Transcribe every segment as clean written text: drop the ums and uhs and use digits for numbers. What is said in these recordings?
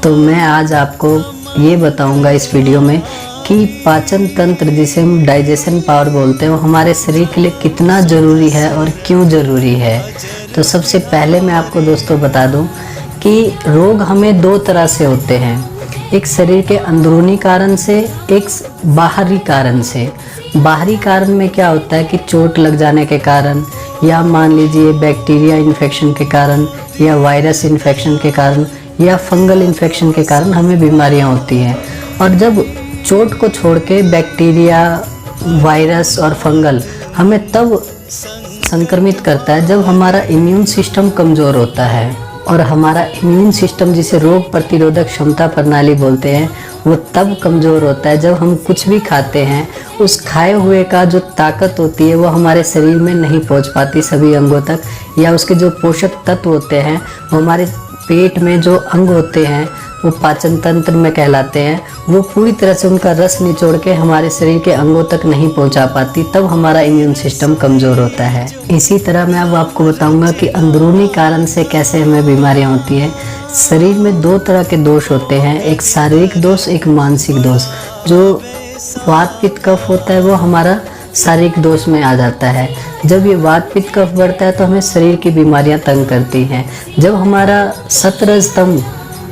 तो मैं आज आपको ये बताऊंगा इस वीडियो में कि पाचन तंत्र, जिसे हम डाइजेशन पावर बोलते हैं, वो हमारे शरीर के लिए कितना ज़रूरी है और क्यों ज़रूरी है। तो सबसे पहले मैं आपको दोस्तों बता दूं कि रोग हमें दो तरह से होते हैं, एक शरीर के अंदरूनी कारण से, एक बाहरी कारण से। बाहरी कारण में क्या होता है कि चोट लग जाने के कारण, या मान लीजिए बैक्टीरिया इन्फेक्शन के कारण, या वायरस इन्फेक्शन के कारण, या फंगल इन्फेक्शन के कारण हमें बीमारियां होती हैं। और जब चोट को छोड़ के बैक्टीरिया, वायरस और फंगल हमें तब संक्रमित करता है जब हमारा इम्यून सिस्टम कमज़ोर होता है। और हमारा इम्यून सिस्टम, जिसे रोग प्रतिरोधक क्षमता प्रणाली बोलते हैं, वो तब कमज़ोर होता है जब हम कुछ भी खाते हैं, उस खाए हुए का जो ताकत होती है वो हमारे शरीर में नहीं पहुंच पाती सभी अंगों तक, या उसके जो पोषक तत्व होते हैं वो हमारे पेट में जो अंग होते हैं वो पाचन तंत्र में कहलाते हैं, वो पूरी तरह से उनका रस निचोड़ के हमारे शरीर के अंगों तक नहीं पहुंचा पाती, तब हमारा इम्यून सिस्टम कमज़ोर होता है। इसी तरह मैं अब आपको बताऊंगा कि अंदरूनी कारण से कैसे हमें बीमारियां होती हैं। शरीर में दो तरह के दोष होते हैं, एक शारीरिक दोष, एक मानसिक दोष। जो वात पित्त कफ होता है वो हमारा शारीरिक दोष में आ जाता है। जब ये वात पित्त कफ बढ़ता है तो हमें शरीर की बीमारियां तंग करती हैं। जब हमारा सतरज स्तंभ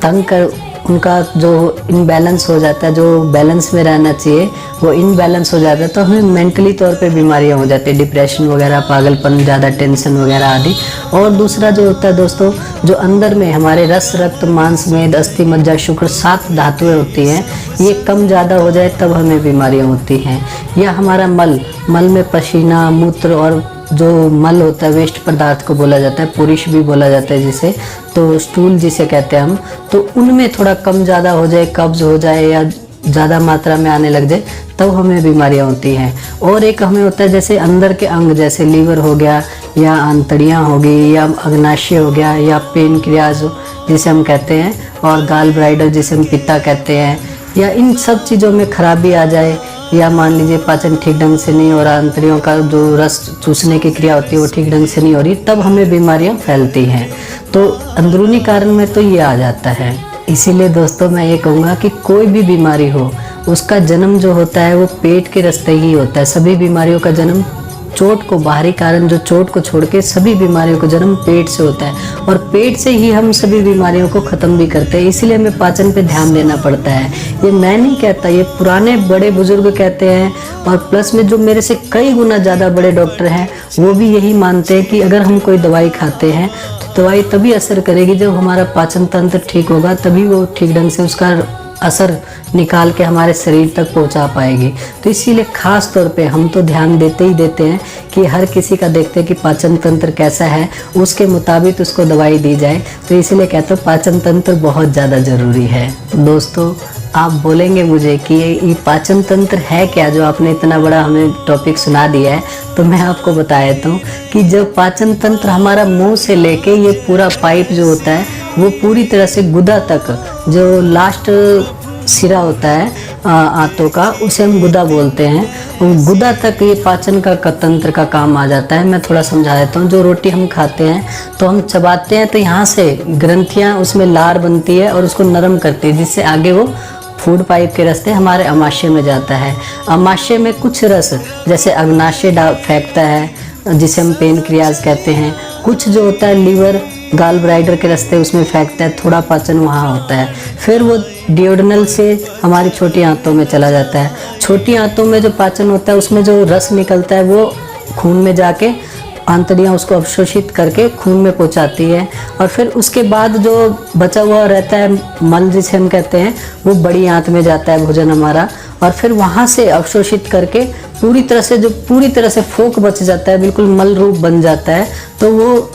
तंग कर, उनका जो इनबैलेंस हो जाता है, जो बैलेंस में रहना चाहिए वो इनबैलेंस हो जाता है, तो हमें मेंटली तौर पे बीमारियां हो जाती है, डिप्रेशन वगैरह, पागलपन, ज़्यादा टेंशन वगैरह आदि। और दूसरा जो होता है दोस्तों, जो अंदर में हमारे रस, रक्त, मांस, मेद, अस्थि, मज्जा, शुक्र 7 धातुएं होती हैं, ये कम ज़्यादा हो जाए तब हमें बीमारियाँ होती हैं। या हमारा मल में पसीना, मूत्र और जो मल होता है, वेस्ट पदार्थ को बोला जाता है, पुरुष भी बोला जाता है जिसे, तो स्टूल जिसे कहते हैं हम, तो उनमें थोड़ा कम ज़्यादा हो जाए, कब्ज हो जाए या ज़्यादा मात्रा में आने लग जाए तब हमें बीमारियां होती हैं। और एक हमें होता है जैसे अंदर के अंग, जैसे लीवर हो गया, या आंतड़ियाँ हो गई, या अग्नाशय हो गया, या पेनक्रियाज जिसे हम कहते हैं, और गाल ब्लाडर जिसे हम पित्ता कहते हैं, या इन सब चीज़ों में खराबी आ जाए, या मान लीजिए पाचन ठीक ढंग से नहीं हो रहा, आंतड़ियों का जो रस चूसने की क्रिया होती है वो ठीक ढंग से नहीं हो रही, तब हमें बीमारियां फैलती हैं। तो अंदरूनी कारण में तो ये आ जाता है। इसीलिए दोस्तों मैं ये कहूँगा कि कोई भी बीमारी हो, उसका जन्म जो होता है वो पेट के रास्ते ही होता है। सभी बीमारियों का जन्म चोट को, बाहरी कारण जो चोट को छोड़ के सभी बीमारियों का जन्म पेट से होता है, और पेट से ही हम सभी बीमारियों को ख़त्म भी करते हैं। इसलिए हमें पाचन पे ध्यान देना पड़ता है। ये मैं नहीं कहता, ये पुराने बड़े बुजुर्ग कहते हैं, और प्लस में जो मेरे से कई गुना ज़्यादा बड़े डॉक्टर हैं वो भी यही मानते हैं कि अगर हम कोई दवाई खाते हैं तो दवाई तभी असर करेगी जब हमारा पाचन तंत्र ठीक होगा, तभी वो ठीक ढंग से उसका असर निकाल के हमारे शरीर तक पहुंचा पाएगी। तो इसीलिए ख़ास तौर पे हम तो ध्यान देते ही देते हैं कि हर किसी का देखते हैं कि पाचन तंत्र कैसा है, उसके मुताबिक उसको दवाई दी जाए। तो इसीलिए कहते हैं पाचन तंत्र बहुत ज़्यादा ज़रूरी है। दोस्तों आप बोलेंगे मुझे कि ये पाचन तंत्र है क्या, जो आपने इतना बड़ा हमें टॉपिक सुना दिया है। तो मैं आपको बता देता हूँ कि जब पाचन तंत्र हमारा मुंह से लेके ये पूरा पाइप जो होता है वो पूरी तरह से गुदा तक, जो लास्ट सिरा होता है आंतों का, उसे हम गुदा बोलते हैं, गुदा तक ये पाचन का तंत्र का काम आ जाता है। मैं थोड़ा समझा देता हूँ। जो रोटी हम खाते हैं तो हम चबाते हैं तो यहाँ से ग्रंथियाँ, उसमें लार बनती है और उसको नरम करती है, जिससे आगे वो फूड पाइप के रास्ते हमारे अमाशय में जाता है। अमाशय में कुछ रस जैसे अग्नाशय फेंकता है, जिसे हम पेनक्रियाज कहते हैं। कुछ जो होता है लीवर, गाल ब्लाडर के रास्ते उसमें फेंकता है, थोड़ा पाचन वहाँ होता है। फिर वो डियोडनल से हमारी छोटी आंतों में चला जाता है। छोटी आंतों में जो पाचन होता है उसमें जो रस निकलता है वो खून में जाके आंतड़ियाँ उसको अवशोषित करके खून में पहुंचाती है, और फिर उसके बाद जो बचा हुआ रहता है मल जिसे हम कहते हैं, वो बड़ी आंत में जाता है भोजन हमारा, और फिर वहाँ से अवशोषित करके पूरी तरह से फोक बच जाता है, बिल्कुल मल रूप बन जाता है, तो वो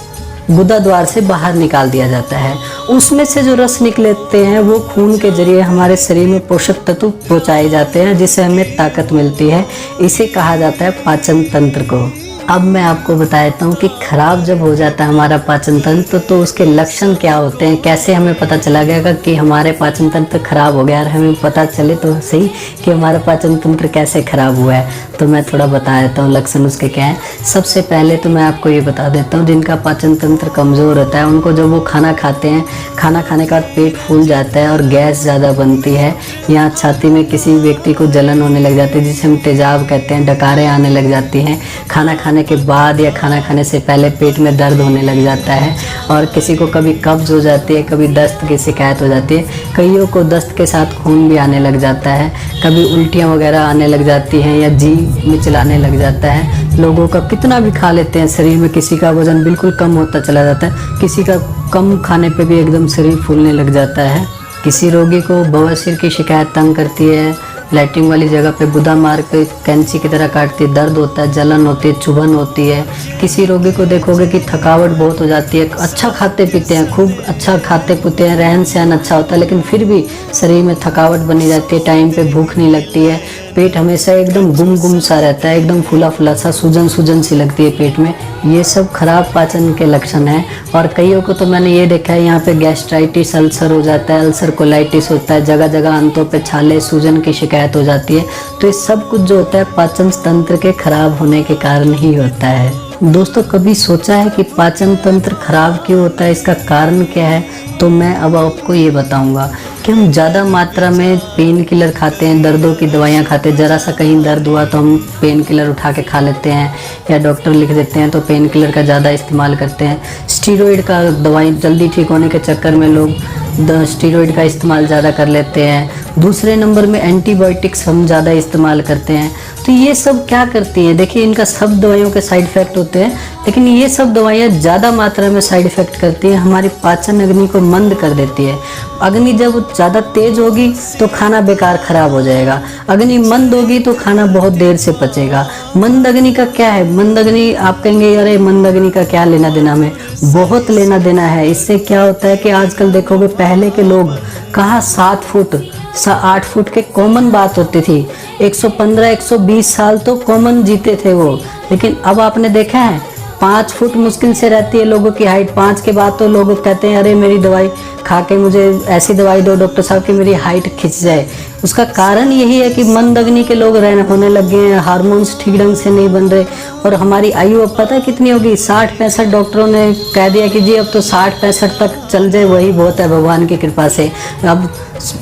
गुदा द्वार से बाहर निकाल दिया जाता है। उसमें से जो रस निकलते हैं वो खून के जरिए हमारे शरीर में पोषक तत्व पहुँचाए जाते हैं, जिससे हमें ताकत मिलती है। इसे कहा जाता है पाचन तंत्र को। अब मैं आपको बता देता हूँ कि खराब जब हो जाता है हमारा पाचन तंत्र तो उसके लक्षण क्या होते हैं, कैसे हमें पता चला गया कि हमारे पाचन तंत्र खराब हो गया और हमें पता चले तो सही कि हमारा पाचन तंत्र कैसे खराब हुआ है। तो मैं थोड़ा बता देता हूँ लक्षण उसके क्या है। सबसे पहले तो मैं आपको ये बता देता हूँ, जिनका पाचन तंत्र कमज़ोर होता है उनको जब वो खाना खाते हैं, खाना खाने के बाद पेट फूल जाता है और गैस ज़्यादा बनती है, या छाती में किसी व्यक्ति को जलन होने लग जाती है जिसे हम तेजाब कहते हैं, डकारें आने लग जाती हैं, खाना खाने के बाद या खाना खाने से पहले पेट में दर्द होने लग जाता है, और किसी को कभी कब्ज हो जाती है, कभी दस्त की शिकायत हो जाती है, कईयों को दस्त के साथ खून भी आने लग जाता है, कभी उल्टियाँ वगैरह आने लग जाती हैं या जी मिचलाने लग जाता है। लोगों का कितना भी खा लेते हैं शरीर में किसी का वजन बिल्कुल कम होता चला जाता है, किसी का कम खाने पे भी एकदम शरीर फूलने लग जाता है। किसी रोगी को बवासीर की शिकायत तंग करती है, लैट्रिन वाली जगह पे गुदा मार के कैंची की तरह काटती है, दर्द होता है, जलन होती है, चुभन होती है। किसी रोगी को देखोगे कि थकावट बहुत हो जाती है, अच्छा खाते पीते हैं, खूब अच्छा खाते पीते हैं, रहन सहन अच्छा होता है, लेकिन फिर भी शरीर में थकावट बनी जाती है, टाइम पे भूख नहीं लगती है, पेट हमेशा एकदम गुम सा रहता है, एकदम फूला फूला सा, सूजन सी लगती है पेट में। ये सब खराब पाचन के लक्षण हैं। और कईयों को तो मैंने ये देखा है यहाँ पे गैस्ट्राइटिस, अल्सर हो जाता है, अल्सर कोलाइटिस होता है, जगह जगह अंतों पे छाले, सूजन की शिकायत हो जाती है। तो ये सब कुछ जो होता है पाचन तंत्र के खराब होने के कारण ही होता है। दोस्तों, कभी सोचा है कि पाचन तंत्र खराब क्यों होता है, इसका कारण क्या है? तो मैं अब आपको ये बताऊंगा कि हम ज़्यादा मात्रा में पेन किलर खाते हैं, दर्दों की दवाइयाँ खाते हैं। ज़रा सा कहीं दर्द हुआ तो हम पेन किलर उठा के खा लेते हैं, या डॉक्टर लिख देते हैं तो पेन किलर का ज़्यादा इस्तेमाल करते हैं। स्टीरॉयड का दवाई जल्दी ठीक होने के चक्कर में लोग स्टीरॉयड का इस्तेमाल ज़्यादा कर लेते हैं। दूसरे नंबर में एंटीबायोटिक्स हम ज़्यादा इस्तेमाल करते हैं। तो ये सब क्या करती हैं? देखिए, इनका सब दवाइयों के साइड इफ़ेक्ट होते हैं, लेकिन ये सब दवाइयाँ ज़्यादा मात्रा में साइड इफ़ेक्ट करती हैं, हमारी पाचन अग्नि को मंद कर देती है। अग्नि जब ज़्यादा तेज होगी तो खाना बेकार ख़राब हो जाएगा, अग्नि मंद होगी तो खाना बहुत देर से पचेगा। मंद अग्नि का क्या है? मंद अग्नि आप कहेंगे अरे मंद अग्नि का क्या लेना देना में? बहुत लेना देना है। इससे क्या होता है कि आजकल देखोगे पहले के लोग कहाँ 7 फुट 8 फुट के कॉमन बात होती थी, 115-120 साल तो कॉमन जीते थे वो। लेकिन अब आपने देखा है 5 फुट मुश्किल से रहती है लोगों की हाइट। 5 के बाद तो लोग कहते हैं अरे मेरी दवाई खा के मुझे ऐसी दवाई दो डॉक्टर साहब कि मेरी हाइट खिंच जाए। उसका कारण यही है कि मंद अग्नि के लोग होने लग गए हैं, हार्मोन्स ठीक ढंग से नहीं बन रहे। और हमारी आयु अब पता है कितनी होगी? 60-65। डॉक्टरों ने कह दिया कि जी अब तो 60-65 तक चल जाए वही बहुत है भगवान की कृपा से। अब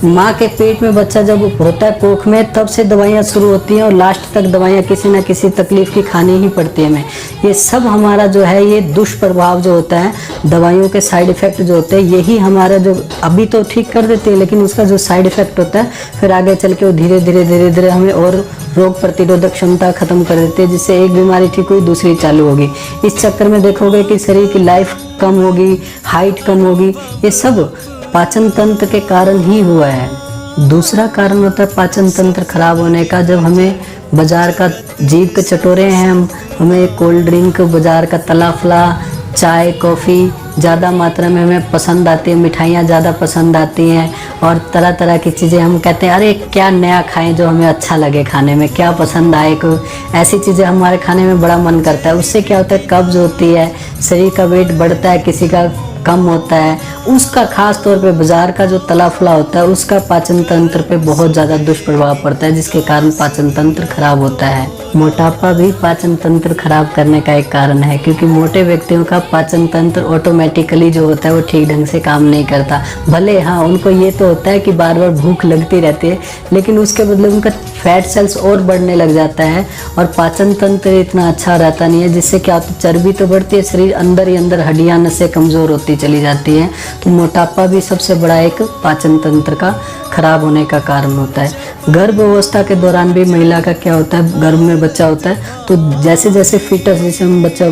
माँ के पेट में बच्चा जब होता है कोख में, तब से दवाइयाँ शुरू होती हैं और लास्ट तक दवाइयाँ किसी न किसी तकलीफ की खानी ही पड़ती है हमें। ये सब हमारा जो है ये दुष्प्रभाव जो होता है, दवाइयों के साइड इफ़ेक्ट जो होते हैं, यही हमारा जो अभी तो ठीक कर देते हैं, लेकिन उसका जो साइड इफ़ेक्ट होता है फिर आगे चल के वो धीरे धीरे हमें और रोग प्रतिरोधक क्षमता खत्म कर देते हैं, जिससे एक बीमारी ठीक हुई दूसरी चालू होगी। इस चक्कर में देखोगे कि शरीर की लाइफ कम होगी, हाइट कम होगी। ये सब पाचन तंत्र के कारण ही हुआ है। दूसरा कारण होता है पाचन तंत्र खराब होने का, जब हमें बाजार का जीभ के चटोरे हैं हमें कोल्ड ड्रिंक, बाजार का तला फला, चाय, कॉफ़ी ज़्यादा मात्रा में हमें पसंद आती है, मिठाइयाँ ज़्यादा पसंद आती हैं, और तरह तरह की चीज़ें हम कहते हैं अरे क्या नया खाएं जो हमें अच्छा लगे खाने में, क्या पसंद आए, को ऐसी चीज़ें हमारे खाने में बड़ा मन करता है। उससे क्या होता है, कब्ज होती है, शरीर का वेट बढ़ता है, किसी का कम होता है। उसका खास तौर पे बाजार का जो तला फला होता है उसका पाचन तंत्र पे बहुत ज़्यादा दुष्प्रभाव पड़ता है, जिसके कारण पाचन तंत्र खराब होता है। मोटापा भी पाचन तंत्र खराब करने का एक कारण है, क्योंकि मोटे व्यक्तियों का पाचन तंत्र ऑटोमेटिकली जो होता है वो ठीक ढंग से काम नहीं करता। भले हाँ उनको ये तो होता है कि बार बार भूख लगती रहती है, लेकिन उसके बदले उनका फैट सेल्स और बढ़ने लग जाता है और पाचन तंत्र इतना अच्छा रहता नहीं है, जिससे क्या होता है चर्बी तो बढ़ती है, शरीर अंदर ही अंदर हड्डियाँ नसें कमज़ोर होती चली जाती हैं। तो मोटापा भी सबसे बड़ा एक पाचन तंत्र का खराब होने का कारण होता है। गर्भ अवस्था के दौरान भी महिला का क्या होता है, गर्भ में बच्चा होता है तो जैसे जैसे फीटस, जैसे हम बच्चा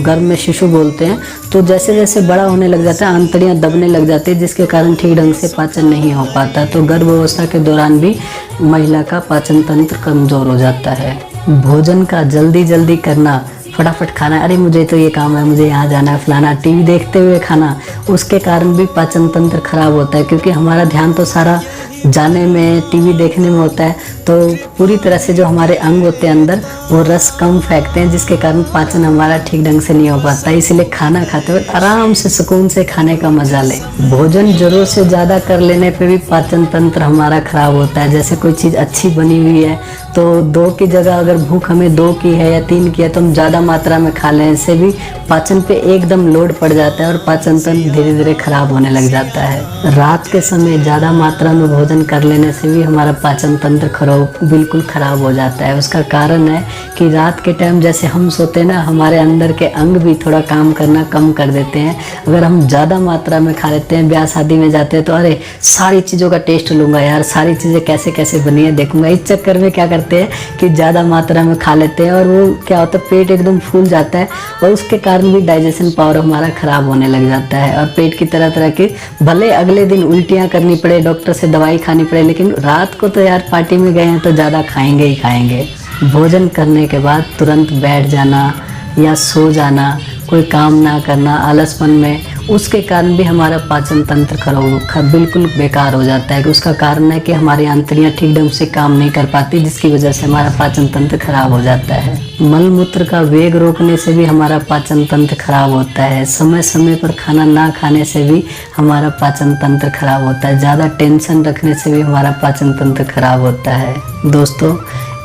गर्भ में शिशु बोलते हैं, तो जैसे जैसे बड़ा होने लग जाता है आंतड़ियाँ दबने लग जाती है, जिसके कारण ठीक ढंग से पाचन नहीं हो पाता। तो गर्भ अवस्था के दौरान भी महिला का पाचन तंत्र कमज़ोर हो जाता है। भोजन का जल्दी करना, फटाफट खाना, अरे मुझे तो ये काम है, मुझे यहाँ जाना है, फलाना, टीवी देखते हुए खाना, उसके कारण भी पाचन तंत्र खराब होता है, क्योंकि हमारा ध्यान तो सारा जाने में, टीवी देखने में होता है, तो पूरी तरह से जो हमारे अंग होते हैं अंदर वो रस कम फेंकते हैं, जिसके कारण पाचन हमारा ठीक ढंग से नहीं हो पाता। इसलिए खाना खाते हुए आराम से सुकून से खाने का मजा ले। भोजन जरूर से ज़्यादा कर लेने पे भी पाचन तंत्र हमारा खराब होता है। जैसे कोई चीज़ अच्छी बनी हुई है तो 2 की जगह अगर भूख हमें 2 की है या 3 की है तो हम ज़्यादा मात्रा में खा लें, इससे भी पाचन पे एकदम लोड पड़ जाता है और पाचन तंत्र धीरे धीरे खराब होने लग जाता है। रात के समय ज़्यादा मात्रा में भोजन कर लेने से भी हमारा पाचन तंत्र बिल्कुल खराब हो जाता है। उसका कारण है कि रात के टाइम जैसे हम सोते हैं ना, हमारे अंदर के अंग भी थोड़ा काम करना कम कर देते हैं। अगर हम ज़्यादा मात्रा में खा लेते हैं, ब्याह शादी में जाते हैं तो अरे सारी चीज़ों का टेस्ट लूँगा यार, सारी चीज़ें कैसे कैसे बनी है देखूँगा, इस चक्कर में क्या करते हैं कि ज़्यादा मात्रा में खा लेते हैं और वो क्या होता है पेट एकदम फूल जाता है और उसके कारण भी डाइजेशन पावर हमारा ख़राब होने लग जाता है और पेट की तरह तरह की भले अगले दिन उल्टियाँ करनी पड़े, डॉक्टर से दवाई खानी पड़े, लेकिन रात को तो यार पार्टी में गए हैं तो ज़्यादा खाएंगे ही खाएंगे। भोजन करने के बाद तुरंत बैठ जाना या सो जाना, कोई काम ना करना आलसपन में, उसके कारण भी हमारा पाचन तंत्र बिल्कुल बेकार हो जाता है। उसका कारण है कि हमारी आंतड़ियाँ ठीक ढंग से काम नहीं कर पाती, जिसकी वजह से हमारा पाचन तंत्र खराब हो जाता है। मल मूत्र का वेग रोकने से भी हमारा पाचन तंत्र खराब होता है। समय समय पर खाना ना खाने से भी हमारा पाचन तंत्र खराब होता है। ज़्यादा टेंशन रखने से भी हमारा पाचन तंत्र खराब होता है। दोस्तों,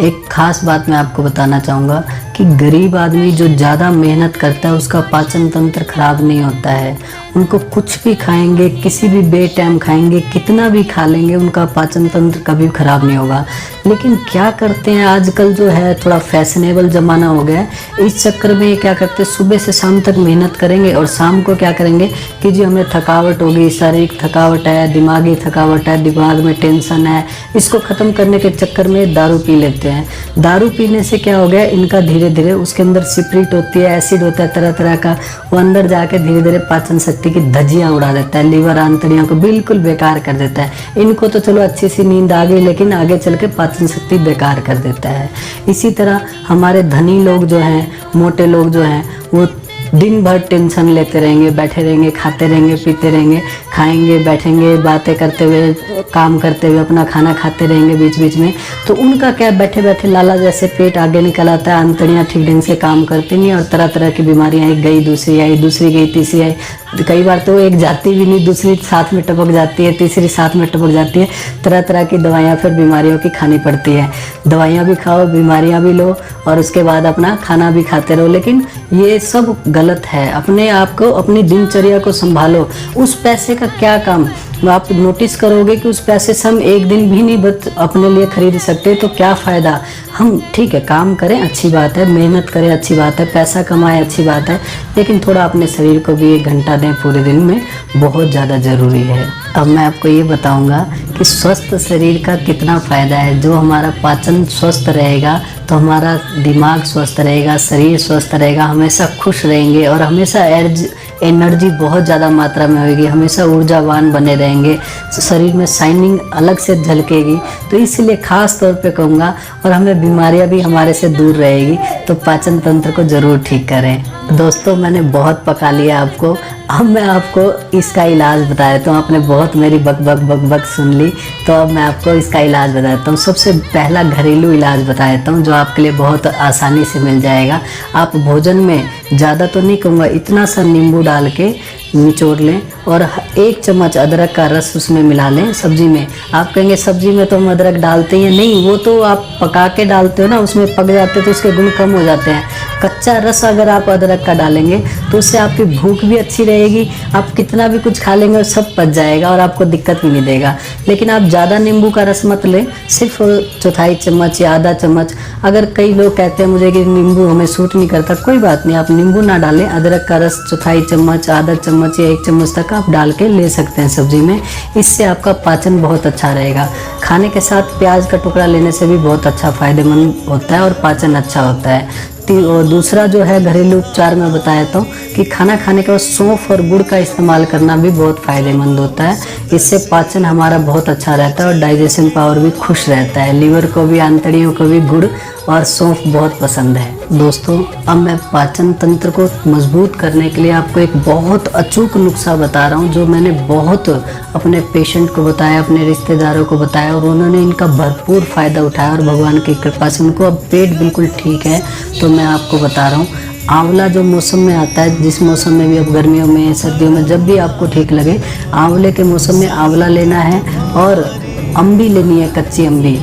एक ख़ास बात मैं आपको बताना चाहूँगा कि गरीब आदमी जो ज़्यादा मेहनत करता है उसका पाचन तंत्र खराब नहीं होता है। उनको कुछ भी खाएंगे, किसी भी बेटाइम खाएंगे, कितना भी खा लेंगे, उनका पाचन तंत्र कभी खराब नहीं होगा। लेकिन क्या करते हैं आजकल जो है थोड़ा फैशनेबल ज़माना हो गया है, इस चक्कर में ये क्या करते हैं सुबह से शाम तक मेहनत करेंगे और शाम को क्या करेंगे कि जी हमें थकावट होगी, शारीरिक थकावट है, दिमागी थकावट है, दिमाग में टेंशन है, इसको ख़त्म करने के चक्कर में दारू पी लेते हैं। दारू पीने से क्या हो गया, इनका धीरे धीरे उसके अंदर सिप्रिट होती है, एसिड होता है तरह तरह का, वो अंदर जाके धीरे धीरे पाचन शक्ति की धज्जियाँ उड़ा देता है, लीवर आंतड़ियों को बिल्कुल बेकार कर देता है। इनको तो चलो अच्छी सी नींद आ गई, लेकिन आगे चल के पाचन शक्ति बेकार कर देता है। इसी तरह हमारे धनी लोग जो हैं, मोटे लोग जो हैं, वो दिन भर टेंशन लेते रहेंगे, बैठे रहेंगे, खाते रहेंगे, पीते रहेंगे, खाएंगे, बैठेंगे, बातें करते हुए, काम करते हुए, अपना खाना खाते रहेंगे बीच बीच में, तो उनका क्या बैठे बैठे लाला जैसे पेट आगे निकल आता है, आंतड़ियाँ ठीक ढंग से काम करती नहीं और तरह तरह की बीमारियाँ, एक गई दूसरी आई, दूसरी गई तीसरी आई, कई बार तो एक जाती भी नहीं, दूसरी साथ में टपक जाती है, तीसरी साथ में टपक जाती है। तरह तरह की दवाइयाँ फिर बीमारियों की खानी पड़ती है। दवाइयाँ भी खाओ, बीमारियाँ भी लो और उसके बाद अपना खाना भी खाते रहो, लेकिन ये सब गलत है। अपने आप को, अपनी दिनचर्या को संभालो। उस पैसे का क्या काम, आप नोटिस करोगे कि उस पैसे से हम एक दिन भी नहीं अपने लिए खरीद सकते, तो क्या फ़ायदा। हम ठीक है काम करें, अच्छी बात है, मेहनत करें, अच्छी बात है, पैसा कमाएं, अच्छी बात है, लेकिन थोड़ा अपने शरीर को भी 1 घंटा दें पूरे दिन में, बहुत ज़्यादा ज़रूरी है। अब मैं आपको ये बताऊंगा कि स्वस्थ शरीर का कितना फ़ायदा है। जो हमारा पाचन स्वस्थ रहेगा तो हमारा दिमाग स्वस्थ रहेगा, शरीर स्वस्थ रहेगा, हमेशा खुश रहेंगे और हमेशा एनर्जी बहुत ज़्यादा मात्रा में होगी, हमेशा ऊर्जावान बने रहेंगे, शरीर में शाइनिंग अलग से झलकेगी। तो इसलिए ख़ास तौर पे कहूँगा, और हमें बीमारियां भी हमारे से दूर रहेगी, तो पाचन तंत्र को ज़रूर ठीक करें। दोस्तों, मैंने बहुत पका लिया आपको, अब मैं आपको इसका इलाज बता देता हूँ। आपने बहुत मेरी बक बक बक बक सुन ली, तो अब मैं आपको इसका इलाज बता देता हूँ। सबसे पहला घरेलू इलाज बता देता हूँ जो आपके लिए बहुत आसानी से मिल जाएगा। आप भोजन में ज़्यादा तो नहीं कहूँगा, इतना सा नींबू डाल के निचोड़ लें और 1 चम्मच अदरक का रस उसमें मिला लें सब्जी में। आप कहेंगे सब्जी में तो हम अदरक डालते हैं, नहीं, वो तो आप पका के डालते हो ना, उसमें पक जाते तो उसके गुण कम हो जाते हैं। कच्चा रस अगर आप अदरक का डालेंगे तो उससे आपकी भूख भी अच्छी रहेगी, आप कितना भी कुछ खा लेंगे और सब पच जाएगा और आपको दिक्कत भी नहीं देगा। लेकिन आप ज़्यादा नींबू का रस मत लें, सिर्फ 1/4 चम्मच या आधा चम्मच। अगर कई लोग कहते हैं मुझे कि नींबू हमें सूट नहीं करता, कोई बात नहीं, आप नींबू ना डालें, अदरक का रस 1/4 चम्मच, आधा चम्मच या 1 चम्मच तक आप डाल के ले सकते हैं सब्जी में। इससे आपका पाचन बहुत अच्छा रहेगा। खाने के साथ प्याज का टुकड़ा लेने से भी बहुत अच्छा फ़ायदेमंद होता है और पाचन अच्छा होता है। और दूसरा जो है घरेलू उपचार मैं बताया तो कि खाना खाने के बाद सौंफ और गुड़ का इस्तेमाल करना भी बहुत फ़ायदेमंद होता है। इससे पाचन हमारा बहुत अच्छा रहता है और डाइजेशन पावर भी खुश रहता है। लीवर को भी, आंतड़ियों को भी गुड़ और सौंफ बहुत पसंद है। दोस्तों, अब मैं पाचन तंत्र को मजबूत करने के लिए आपको एक बहुत अचूक नुस्खा बता रहा हूँ, जो मैंने बहुत अपने पेशेंट को बताया, अपने रिश्तेदारों को बताया और उन्होंने इनका भरपूर फ़ायदा उठाया और भगवान की कृपा से उनको अब पेट बिल्कुल ठीक है। तो मैं आपको बता रहा हूँ, आंवला जो मौसम में आता है, जिस मौसम में भी, अब गर्मियों में, सर्दियों में, जब भी आपको ठीक लगे, आंवले के मौसम में आंवला लेना है और अम्बी लेनी है, कच्ची अम्बी।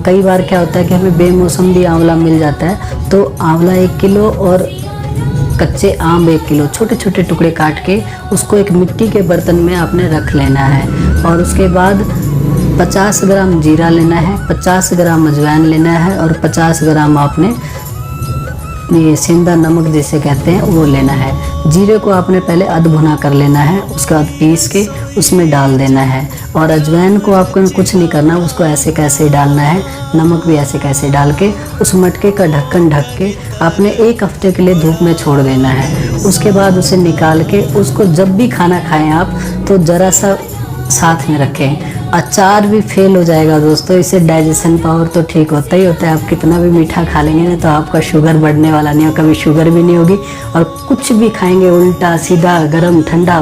कई बार क्या होता है कि हमें बेमौसम भी आंवला मिल जाता है, तो आंवला 1 किलो और कच्चे आम 1 किलो छोटे छोटे टुकड़े काट के उसको एक मिट्टी के बर्तन में आपने रख लेना है। और उसके बाद 50 ग्राम जीरा लेना है, 50 ग्राम अजवाइन लेना है और 50 ग्राम आपने ये सेंधा नमक जिसे कहते हैं वो लेना है। जीरे को आपने पहले अधभुना कर लेना है, उसके बाद पीस के उसमें डाल देना है। और अजवाइन को आपको कुछ नहीं करना, उसको ऐसे कैसे डालना है, नमक भी ऐसे कैसे डाल के उस मटके का ढक्कन ढक के आपने 1 हफ्ते के लिए धूप में छोड़ देना है। उसके बाद उसे निकाल के उसको जब भी खाना खाएं आप तो ज़रा सा साथ में रखें। अचार भी फेल हो जाएगा दोस्तों, इससे डाइजेशन पावर तो ठीक होता ही होता है। आप कितना भी मीठा खा लेंगे ना तो आपका शुगर बढ़ने वाला नहीं है, कभी शुगर भी नहीं होगी। और कुछ भी खाएंगे उल्टा सीधा, गरम ठंडा,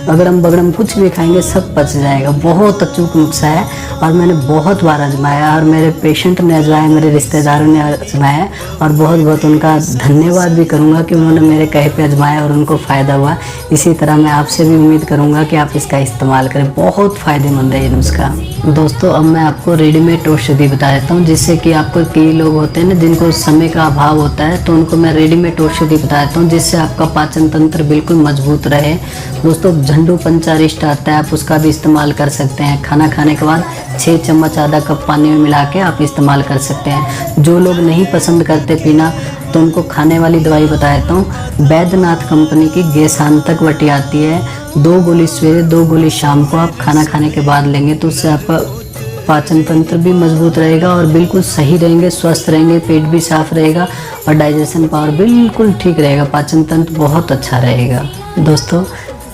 अगड़म बगड़म कुछ भी खाएंगे सब पच जाएगा। बहुत अचूक नुस्खा है और मैंने बहुत बार आजमाया और मेरे पेशेंट ने आजमाया, मेरे रिश्तेदारों ने आजमाया और बहुत बहुत उनका धन्यवाद भी करूँगा कि उन्होंने मेरे कहे पे आजमाया और उनको फ़ायदा हुआ। इसी तरह मैं आपसे भी उम्मीद करूँगा कि आप इसका इस्तेमाल करें, बहुत फ़ायदेमंद है नुस्खा। दोस्तों, अब मैं आपको रेडीमेड औषधि बता देता हूँ, जिससे कि आपको, कई लोग होते हैं ना जिनको समय का अभाव होता है, तो उनको मैं रेडीमेड औषधि बता देता हूँ जिससे आपका पाचन तंत्र बिल्कुल मजबूत रहे। दोस्तों, झंडू पंचारिष्ट आता है, आप उसका भी इस्तेमाल कर सकते हैं। खाना खाने के बाद 6 चम्मच आधा कप पानी में मिला के आप इस्तेमाल कर सकते हैं। जो लोग नहीं पसंद करते पीना तो उनको खाने वाली दवाई बता देता हूँ। बैद्यनाथ कंपनी की गैसांतक वटी आती है, 2 गोली सवेरे 2 गोली शाम को आप खाना खाने के बाद लेंगे तो उससे आपका पाचन तंत्र भी मजबूत रहेगा और बिल्कुल सही रहेंगे, स्वस्थ रहेंगे, पेट भी साफ रहेगा और डाइजेशन पावर बिल्कुल ठीक रहेगा, पाचन तंत्र बहुत अच्छा रहेगा। दोस्तों,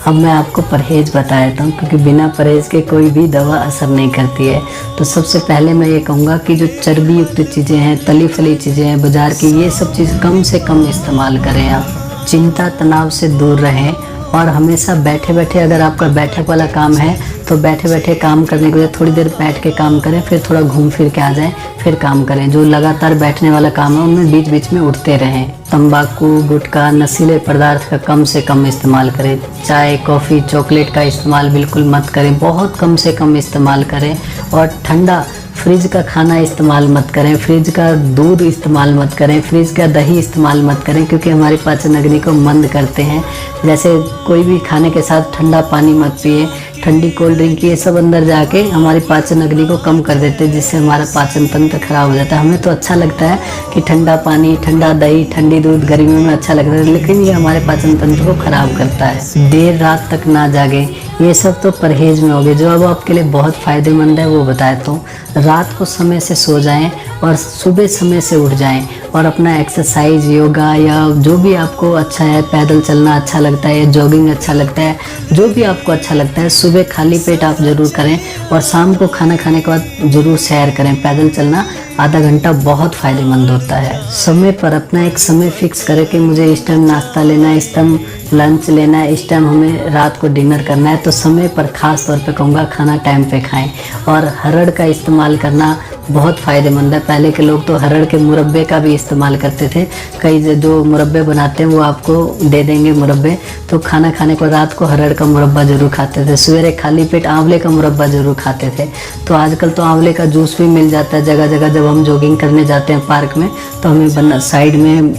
अब मैं आपको परहेज बता देता हूँ, क्योंकि बिना परहेज के कोई भी दवा असर नहीं करती है। तो सबसे पहले मैं ये कहूँगा कि जो चर्बी युक्त चीज़ें हैं, तली फली चीज़ें हैं बाज़ार की, ये सब चीज़ कम से कम इस्तेमाल करें आप। चिंता तनाव से दूर रहें और हमेशा बैठे बैठे, अगर आपका बैठक वाला काम है तो बैठे बैठे काम करने के लिए थोड़ी देर बैठ के काम करें, फिर थोड़ा घूम फिर के आ जाएं, फिर काम करें। जो लगातार बैठने वाला काम है उनमें बीच बीच में उठते रहें। तंबाकू, गुटखा, नशीले पदार्थ का कम से कम इस्तेमाल करें। चाय, कॉफ़ी, चॉकलेट का इस्तेमाल बिल्कुल मत करें, बहुत कम से कम इस्तेमाल करें। और ठंडा फ्रिज का खाना इस्तेमाल मत करें, फ्रिज का दूध इस्तेमाल मत करें, फ्रिज का दही इस्तेमाल मत करें, क्योंकि हमारी पाचन अग्नि को मंद करते हैं। जैसे कोई भी खाने के साथ ठंडा पानी मत पिए, ठंडी कोल्ड ड्रिंक, ये सब अंदर जाके हमारी पाचन अग्नि को कम कर देते हैं, जिससे हमारा पाचन तंत्र खराब हो जाता है। हमें तो अच्छा लगता है कि ठंडा पानी, ठंडा दही, ठंडी दूध गर्मियों में अच्छा लगता है, लेकिन ये हमारे पाचन तंत्र को खराब करता है। देर रात तक ना जागे, ये सब तो परहेज में हो गए। जो अब आपके लिए बहुत फ़ायदेमंद है वो बताए तो, रात को समय से सो जाएं और सुबह समय से उठ जाएं और अपना एक्सरसाइज, योगा या जो भी आपको अच्छा है, पैदल चलना अच्छा लगता है, जॉगिंग अच्छा लगता है, जो भी आपको अच्छा लगता है, सुबह खाली पेट आप ज़रूर करें और शाम को खाना खाने के बाद ज़रूर सैर करें। पैदल चलना आधा घंटा बहुत फ़ायदेमंद होता है। समय पर अपना एक समय फिक्स करें कि मुझे इस टाइम नाश्ता लेना है, इस टाइम लंच लेना है, इस टाइम हमें रात को डिनर करना है। तो समय पर ख़ास तौर पे कहूँगा खाना टाइम पे खाएं। और हरड़ का इस्तेमाल करना बहुत फ़ायदेमंद है। पहले के लोग तो हरड़ के मुरब्बे का भी इस्तेमाल करते थे। कई जो मुरब्बे बनाते हैं वो आपको दे देंगे मुरब्बे, तो खाना खाने को रात को हरड़ का मुरब्बा ज़रूर खाते थे। सवेरे खाली पेट आंवले का मुरब्बा ज़रूर खाते थे। तो आजकल तो आंवले का जूस भी मिल जाता है जगह जगह। जब हम जॉगिंग करने जाते हैं पार्क में तो हमें साइड में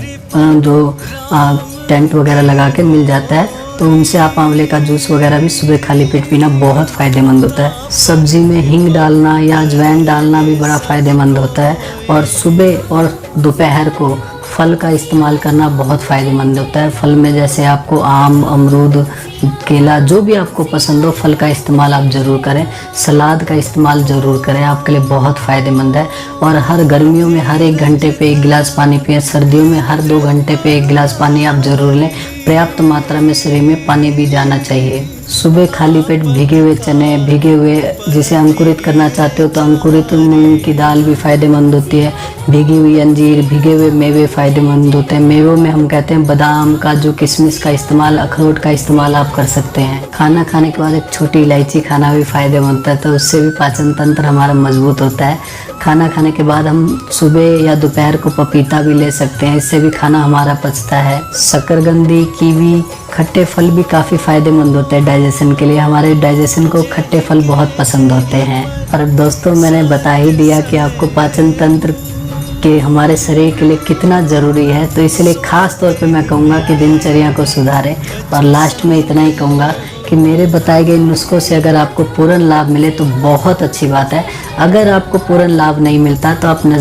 जो टेंट वगैरह लगा के मिल जाता है, तो उनसे आप आंवले का जूस वगैरह भी सुबह खाली पेट पीना बहुत फ़ायदेमंद होता है। सब्जी में हींग डालना या अजवाइन डालना भी बड़ा फ़ायदेमंद होता है। और सुबह और दोपहर को फल का इस्तेमाल करना बहुत फ़ायदेमंद होता है। फल में जैसे आपको आम, अमरूद, केला, जो भी आपको पसंद हो, फल का इस्तेमाल आप ज़रूर करें। सलाद का इस्तेमाल ज़रूर करें, आपके लिए बहुत फ़ायदेमंद है। और हर गर्मियों में हर 1 घंटे पे 1 गिलास पानी पिएं, सर्दियों में हर 2 घंटे पे 1 गिलास पानी आप ज़रूर लें। पर्याप्त मात्रा में शरीर में पानी भी जाना चाहिए। सुबह खाली पेट भीगे हुए चने, भीगे हुए, जिसे अंकुरित करना चाहते हो तो अंकुरित मूंग की दाल भी फ़ायदेमंद होती है। भीगी हुई अंजीर, भीगे हुए मेवे फ़ायदेमंद होते हैं। मेवों में हम कहते हैं बादाम, काजू, किशमिश का इस्तेमाल, अखरोट का इस्तेमाल आप कर सकते हैं। खाना खाने के बाद एक छोटी इलायची खाना भी फ़ायदेमंद होता है, तो उससे भी पाचन तंत्र हमारा मजबूत होता है। खाना खाने के बाद हम सुबह या दोपहर को पपीता भी ले सकते हैं, इससे भी खाना हमारा पचता है। शकरकंदी, कीवी, खट्टे फल भी काफ़ी फ़ायदेमंद होते हैं डाइजेशन के लिए। हमारे डाइजेशन को खट्टे फल बहुत पसंद होते हैं। और दोस्तों, मैंने बता ही दिया कि आपको पाचन तंत्र के हमारे शरीर के लिए कितना ज़रूरी है, तो इसलिए ख़ास तौर पे मैं कहूँगा कि दिनचर्या को सुधारें। और लास्ट में इतना ही कहूँगा कि मेरे बताए गए नुस्खों से अगर आपको पूर्ण लाभ मिले तो बहुत अच्छी बात है। अगर आपको पूर्ण लाभ नहीं मिलता तो आप